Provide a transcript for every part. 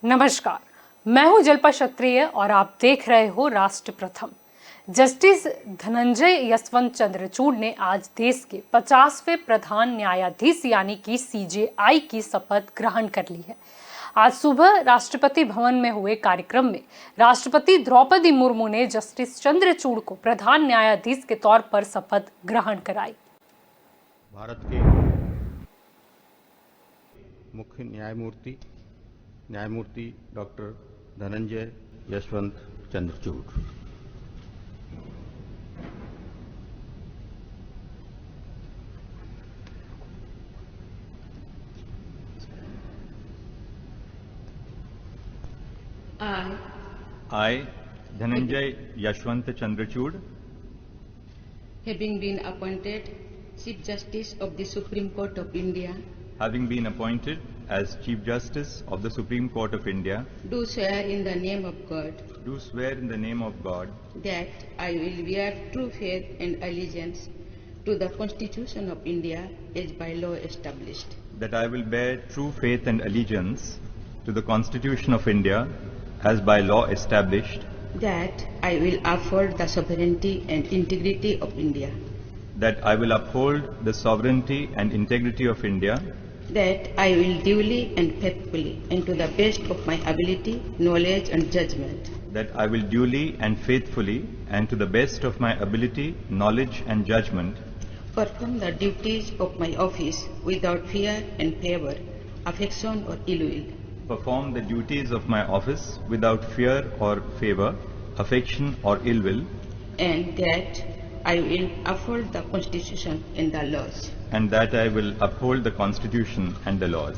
नमस्कार, मैं हूं जल्पा क्षत्रिय और आप देख रहे हो राष्ट्र प्रथम। जस्टिस धनंजय यशवंत चंद्रचूड़ ने आज देश के 50वें प्रधान न्यायाधीश यानी कि सीजेआई की शपथ ग्रहण कर ली है। आज सुबह राष्ट्रपति भवन में हुए कार्यक्रम में राष्ट्रपति द्रौपदी मुर्मू ने जस्टिस चंद्रचूड़ को प्रधान न्यायाधीश के तौर पर शपथ ग्रहण कराई। भारत के मुख्य न्यायमूर्ति doctor Dhananjay Yashwant Chandrachud. I, Dhananjay Yashwant Chandrachud, having been appointed Chief Justice of the Supreme Court of India, having been appointed as Chief Justice of the Supreme Court of India, do swear in the name of God do swear in the name of God that I will bear true faith and allegiance to the Constitution of India as by law established, that I will bear true faith and allegiance to the Constitution of India as by law established, that I will uphold the sovereignty and integrity of India, that I will uphold the sovereignty and integrity of India, that I will duly and faithfully and to the best of my ability, knowledge and judgment that I will duly and faithfully and to the best of my ability, knowledge and judgment perform the duties of my office without fear and favor, affection or ill will, perform the duties of my office without fear or favor, affection or ill will, and that I will uphold the Constitution and the laws. and that I will uphold the Constitution and the laws.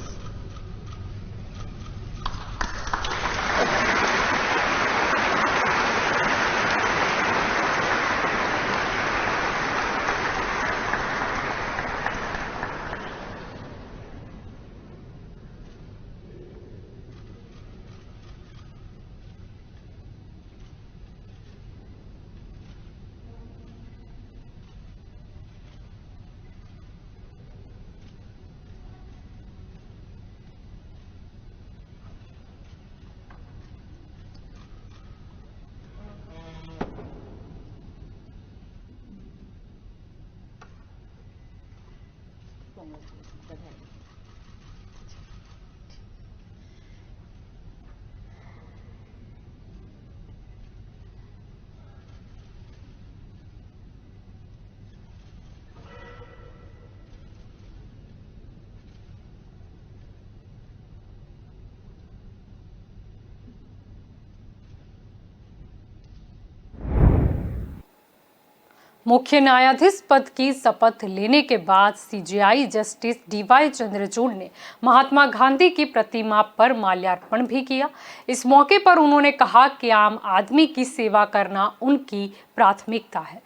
मुख्य न्यायाधीश पद की शपथ लेने के बाद CJI justice D Y Chandrachud ने महात्मा गांधी की प्रतिमा पर माल्यार्पण भी किया। इस मौके पर उन्होंने कहा कि आम आदमी की सेवा करना उनकी प्राथमिकता है।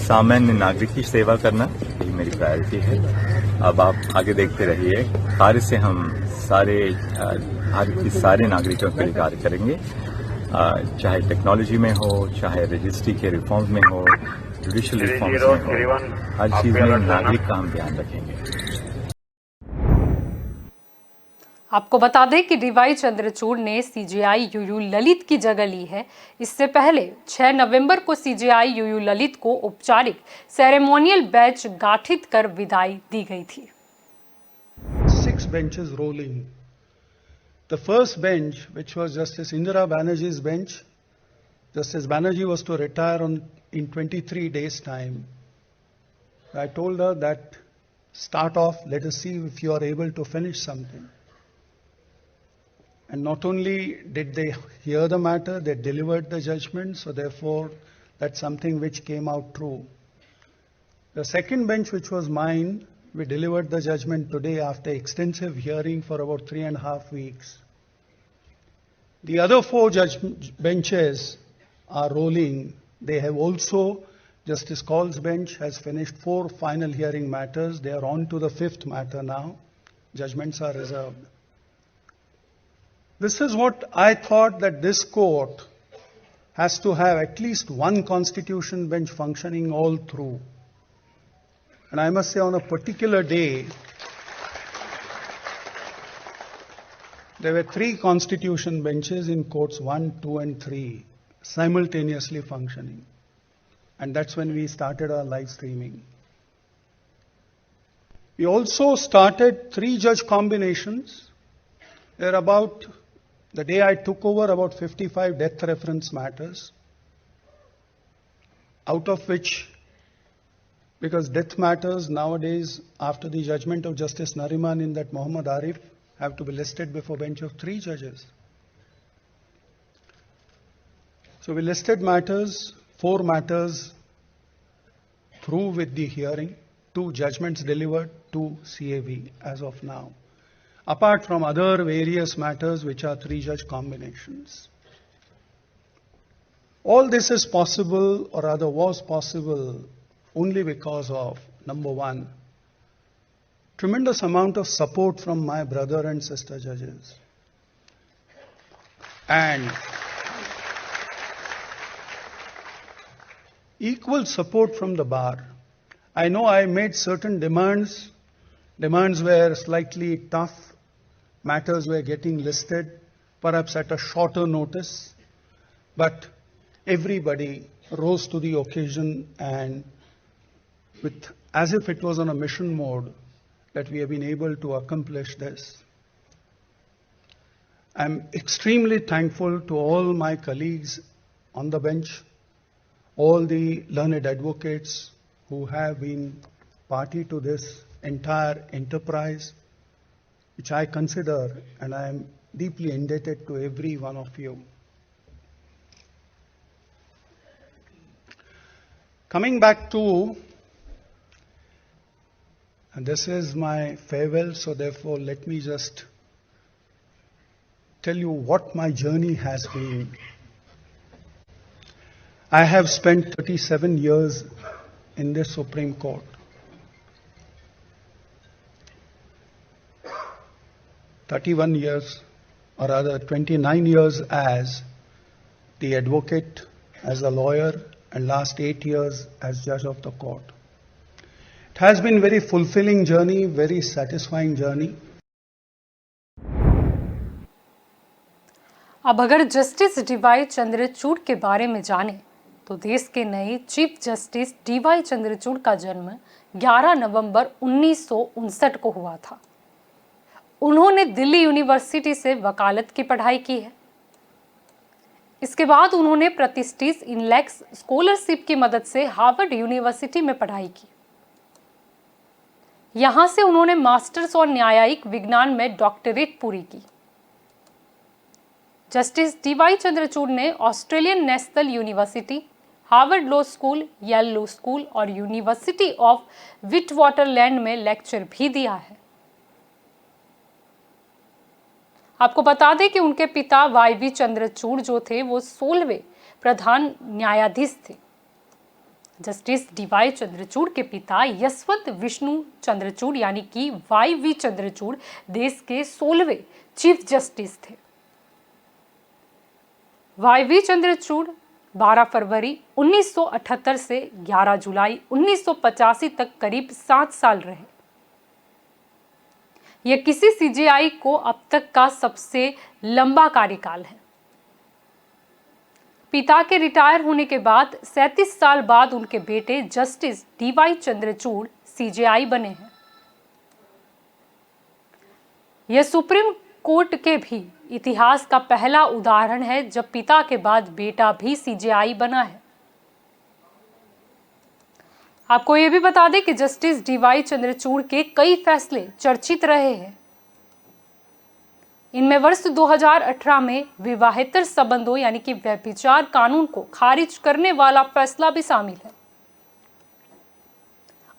सामान्य नागरिक की सेवा करना यही मेरी प्रायोरिटी है। अब आप आगे देखते रहिए, कार्य से हम भारत के सारे नागरिकों के लिए कार्य करेंगे, चाहे टेक्नोलॉजी में हो, चाहे रजिस्ट्री के रिफॉर्म्स में हो, जुडिशियल रिफॉर्म्स में हो, हर चीज में नागरिक का हम ध्यान रखेंगे। आपको बता दें कि डीवाई चंद्रचूड़ ने सीजेआई यूयू ललित की जगह ली है। इससे पहले 6 नवंबर को सीजेआई यूयू ललित को औपचारिक सेरेमोनियल बेंच गठित कर विदाई दी गई थी। 6 benches rolling. The first bench, which was Justice Indira Banerjee's bench, Justice Banerjee was to retire in 23 days' time. I told her that start off, let us see if you are able to finish something. And not only did they hear the matter, they delivered the judgment, so therefore that's something which came out true. The second bench, which was mine, we delivered the judgment today after extensive hearing for about 3.5 weeks. The other 4 benches are rolling. They have also, Justice Kaul's bench has finished 4 final hearing matters. They are on to the 5th matter now. Judgments are reserved. This is what I thought, that this court has to have at least one constitution bench functioning all through. And I must say, on a particular day, There were 3 constitution benches in courts 1, 2, and 3 simultaneously functioning. And that's when we started our live streaming. We also started 3 judge combinations. There are about, the day I took over, about 55 death reference matters, out of which, because death matters nowadays, after the judgment of Justice Nariman in that Muhammad Arif, have to be listed before bench of 3 judges. So we listed matters, 4 matters through with the hearing, 2 judgments delivered, 2 CAV as of now, apart from other various matters which are 3 judge combinations. All this is possible, or rather was possible, only because of, number one, tremendous amount of support from my brother and sister judges. And equal support from the bar. I know I made certain demands. Demands were slightly tough. Matters were getting listed, perhaps at a shorter notice. But everybody rose to the occasion, and with, as if it was on a mission mode, that we have been able to accomplish this. I'm extremely thankful to all my colleagues on the bench, all the learned advocates who have been party to this entire enterprise, which I consider, and I am deeply indebted to every one of you. Coming back to, and this is my farewell, so therefore let me just tell you what my journey has been. I have spent 37 years in the Supreme Court. "31 years, or rather 29 years as the advocate, as a lawyer, and last 8 years as judge of the court. It has been very fulfilling journey, very satisfying journey. अब अगर justice D Y Chandrachud के बारे में जाने तो देश के नए चीफ जस्टिस डीवाई चंद्रचूड़ का जन्म 11 नवंबर 1959 को हुआ था। उन्होंने दिल्ली यूनिवर्सिटी से वकालत की पढ़ाई की है। इसके बाद उन्होंने प्रतिष्ठित इनलेक्स स्कॉलरशिप की मदद से हार्वर्ड यूनिवर्सिटी में पढ़ाई की। यहां से उन्होंने मास्टर्स और न्यायिक विज्ञान में डॉक्टरेट पूरी की। जस्टिस डीवाई चंद्रचूड़ ने Australian national university, Harvard law school, Yale law school और यूनिवर्सिटी ऑफ विटवाटरलैंड में लेक्चर भी दिया है। आपको बता दें कि उनके पिता वाई.वी. चंद्रचूड़ जो थे वो 16वें प्रधान न्यायाधीश थे। जस्टिस डीवाई चंद्रचूड़ के पिता यशवंत विष्णु चंद्रचूड़ यानी कि वाई.वी. चंद्रचूड़ देश के 16वें चीफ जस्टिस थे। वाई.वी. चंद्रचूड़ 12 फरवरी 1978 से 11 जुलाई 1985 तक करीब 7 साल रहे। यह किसी सीजेआई को अब तक का सबसे लंबा कार्यकाल है। पिता के रिटायर होने के बाद 37 साल बाद उनके बेटे जस्टिस डीवाई चंद्रचूड़ सीजेआई बने हैं। यह सुप्रीम कोर्ट के भी इतिहास का पहला उदाहरण है जब पिता के बाद बेटा भी सीजेआई बना है। आपको यह भी बता दें कि जस्टिस डीवाई चंद्रचूड़ के कई फैसले चर्चित रहे हैं। इनमें वर्ष 2018 में विवाहेतर संबंधों यानी कि व्यभिचार कानून को खारिज करने वाला फैसला भी शामिल है।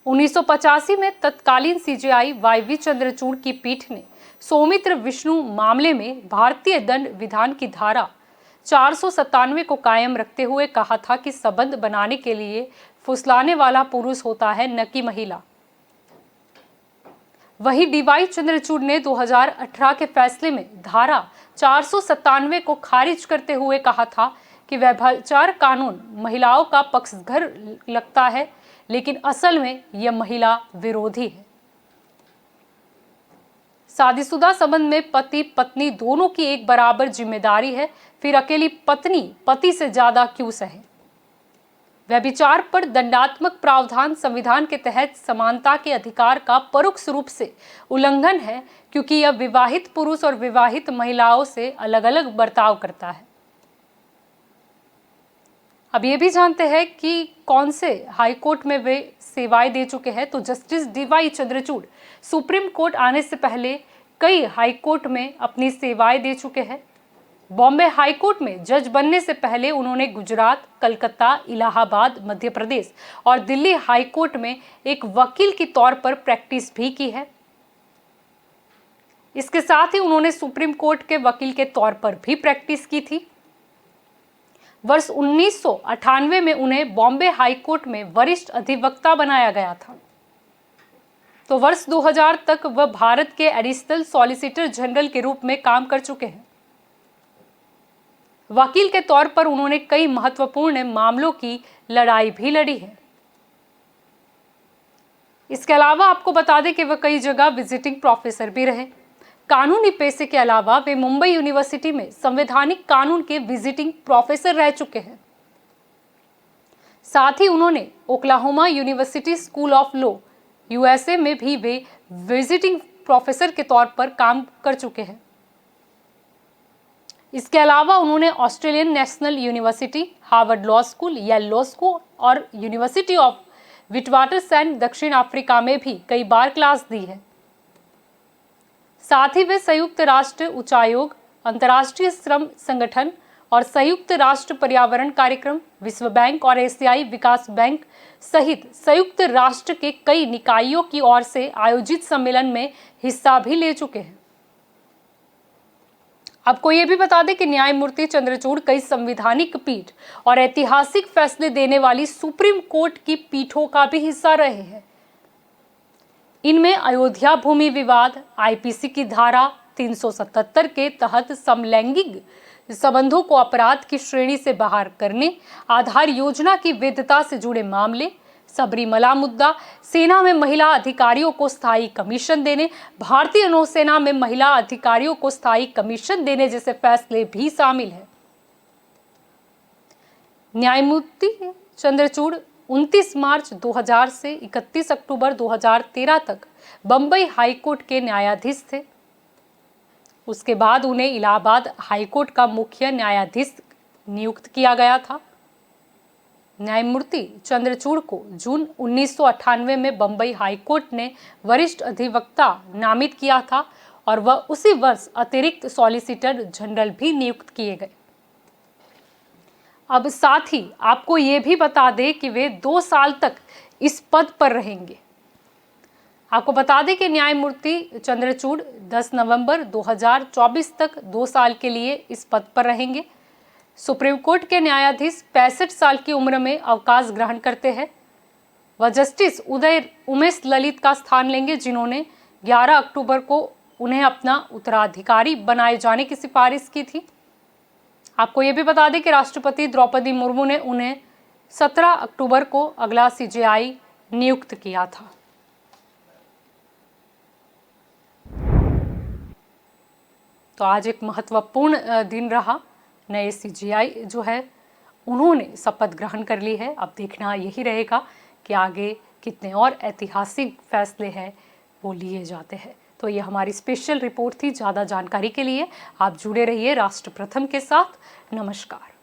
1985 में तत्कालीन सीजेआई वाई.वी. चंद्रचूड़ की पीठ ने सौमित्र विष्णु मामले में भारतीय दंड विधान की धारा 497 को कायम रखते हुए कहा था कि संबंध बनाने के लिए फुसलाने वाला पुरुष होता है, न कि महिला। वही डीवाई चंद्रचूड़ ने 2018 के फैसले में धारा 497 को खारिज करते हुए कहा था कि व्यभिचार कानून महिलाओं का पक्षधर लगता है, लेकिन असल में यह महिला विरोधी है। शादीशुदा संबंध में पति पत्नी दोनों की एक बराबर जिम्मेदारी है, फिर अकेली पत्नी पति से ज्यादा क्यों सहे। व्यभिचार पर दंडात्मक प्रावधान संविधान के तहत समानता के अधिकार का परोक्ष रूप से उल्लंघन है, क्योंकि यह विवाहित पुरुष और विवाहित महिलाओं से अलग अलग बर्ताव करता है। अब ये भी जानते हैं कि कौन से हाई कोर्ट में वे सेवाएं दे चुके हैं। तो justice D.Y.. Chandrachud supreme court आने से पहले कई हाई कोर्ट में अपनी सेवाएं दे चुके हैं। बॉम्बे हाई कोर्ट में जज बनने से पहले उन्होंने गुजरात, कलकत्ता, इलाहाबाद, मध्य प्रदेश और दिल्ली हाई कोर्ट में एक वकील के तौर पर प्रैक्टिस भी की है। इसके साथ ही उन्होंने सुप्रीम कोर्ट के वकील के तौर पर भी प्रैक्टिस की थी। वर्ष 1998 में उन्हें बॉम्बे हाई कोर्ट में वरिष्ठ अधिवक्ता बनाया गया था। तो वर्ष 2000 तक वह भारत के एडिशनल सॉलिसिटर जनरल के रूप में काम कर चुके हैं। वकील के तौर पर उन्होंने कई महत्वपूर्ण मामलों की लड़ाई भी लड़ी है। इसके अलावा आपको बता दें कि वह कई जगह विजिटिंग प्रोफेसर भी रहे। कानूनी पेशे के अलावा वे मुंबई यूनिवर्सिटी में संवैधानिक कानून के विजिटिंग प्रोफेसर रह चुके हैं। साथ ही उन्होंने Oklahoma university school of law USA में भी वे विजिटिंग प्रोफेसर के तौर पर काम कर चुके हैं। इसके अलावा उन्होंने Australian national university, Harvard law school, Yale law school और यूनिवर्सिटी ऑफ विटवाटरसैंड दक्षिण अफ्रीका में भी कई बार क्लास दी है। साथ ही वे संयुक्त राष्ट्र उच्चायोग, अंतर्राष्ट्रीय श्रम संगठन और संयुक्त राष्ट्र पर्यावरण कार्यक्रम, विश्व बैंक और एशियाई विकास बैंक सहित संयुक्त राष्ट्र के कई निकायों की ओर से आयोजित सम्मेलन में हिस्सा भी ले चुके हैं। आपको ये भी बता दें कि न्यायमूर्ति चंद्रचूड़ कई संवैधानिक पीठ और ऐतिहासिक फैसले देने वाली सुप्रीम कोर्ट की पीठों का भी हिस्सा रहे हैं। इनमें अयोध्या भूमि विवाद, आईपीसी की धारा 377 के तहत समलैंगिक संबंधों को अपराध की श्रेणी से बाहर करने, आधार योजना की वैधता से जुड़े मामले, सबरीमला मुद्दा, सेना में महिला अधिकारियों को स्थायी कमीशन देने, भारतीय नौसेना में महिला अधिकारियों को स्थायी कमीशन देने जैसे फैसले भी शामिल हैं। न्यायमूर्ति चंद्रचूड़ 29 मार्च 2000 से 31 अक्टूबर 2013 तक बंबई हाई कोर्ट के न्यायाधीश थे। उसके बाद उन्हें इलाहाबाद हाई कोर्ट का मुख्य न्यायाधीश नियुक्त किया गया था। न्यायमूर्ति चंद्रचूड़ को जून 1998 में बंबई हाई कोर्ट ने वरिष्ठ अधिवक्ता नामित किया था और वह उसी वर्ष अतिरिक्त सॉलिसिटर जनरल भी नियुक्त किए गए। अब साथ ही आपको ये भी बता दें कि वे 2 साल तक इस पद पर रहेंगे। आपको बता दें कि न्यायमूर्ति चंद्रचूड़ 10 नवंबर 2024 तक 2 साल के लिए इस पद पर रहेंगे। सुप्रीम कोर्ट के न्यायाधीश 65 साल की उम्र में अवकाश ग्रहण करते हैं। वह जस्टिस उमेश ललित का स्थान लेंगे, जिन्होंने 11 अक्टूबर को उन्हें अपना उत्तराधिकारी बनाए जाने की सिफारिश की थी। आपको ये भी बता दें कि राष्ट्रपति द्रौपदी मुर्मू ने उन्हें 17 अक्टूबर को अगला सीजेआई नियुक्त किया था। तो आज एक महत्वपूर्ण दिन रहा। नए सीजेआई जो है उन्होंने शपथ ग्रहण कर ली है। अब देखना यही रहेगा कि आगे कितने और ऐतिहासिक फैसले हैं वो लिए जाते हैं। तो ये हमारी स्पेशल रिपोर्ट थी। ज़्यादा जानकारी के लिए आप जुड़े रहिए राष्ट्र प्रथम के साथ। नमस्कार।